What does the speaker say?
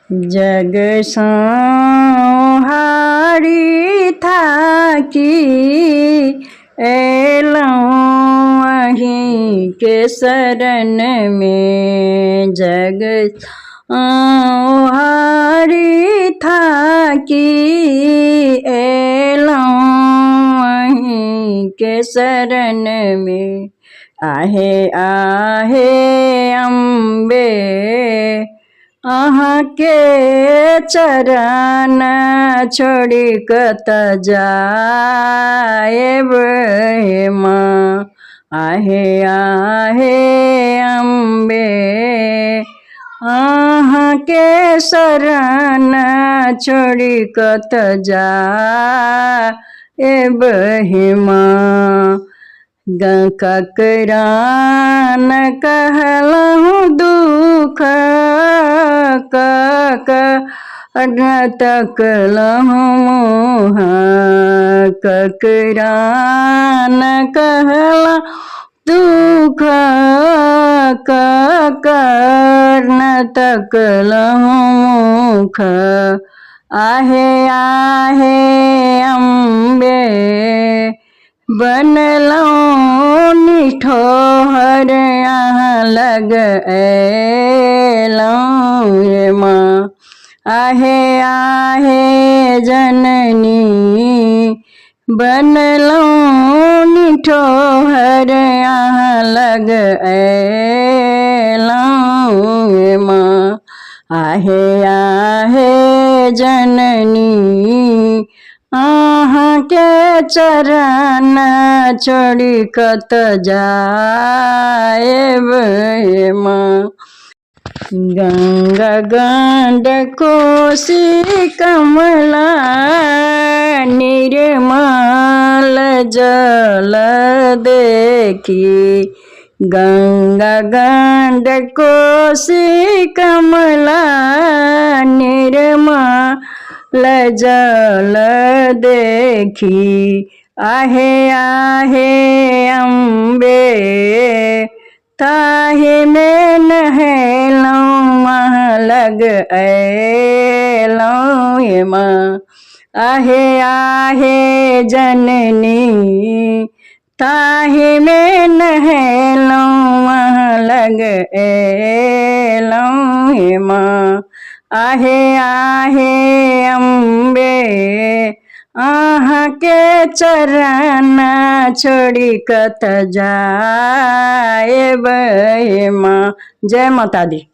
जग संहारी थाकी एलौं अहीं के शरण में। जग संहारी थाकी एलौं अहीं के शरण में। आहे आहे अम्बे अहाँ के चरण छोड़ी कत जाएब हे माँ। आहे आहे अम्बे अहाँ के शरण छोड़ी कत जाएब हे माँ। ककरा न कहलहुँ दुख न तकलहुँ मुँह। ककरा न कहलहुँ दुख न तकलहुँ मुख। आहे आहे अम्बे बनलौं निठोहर अहाँ लग एलौं हे माँ। आहे आहे जननी बनलौं निठोहर अहाँ लग एलौं हे माँ। आहे आहे जननी अहाँ के चरण छोड़ी कत जाएब हे माँ। गंगा गंड कोसी कमला निर्मल जल देखी। गंगा गंड कोसी कमला निर्मल जल देखी। आहे आहे अम्बे ताहि में नहलौं वहाँ लग एलौं हे माँ। आहे आहे जननी ताहि में नहलौं वहाँ लग एलौं हे माँ। आहे आहे अम्बे अहाँ के चरण छोड़ी कत जाएब हे माँ। जय माता दी।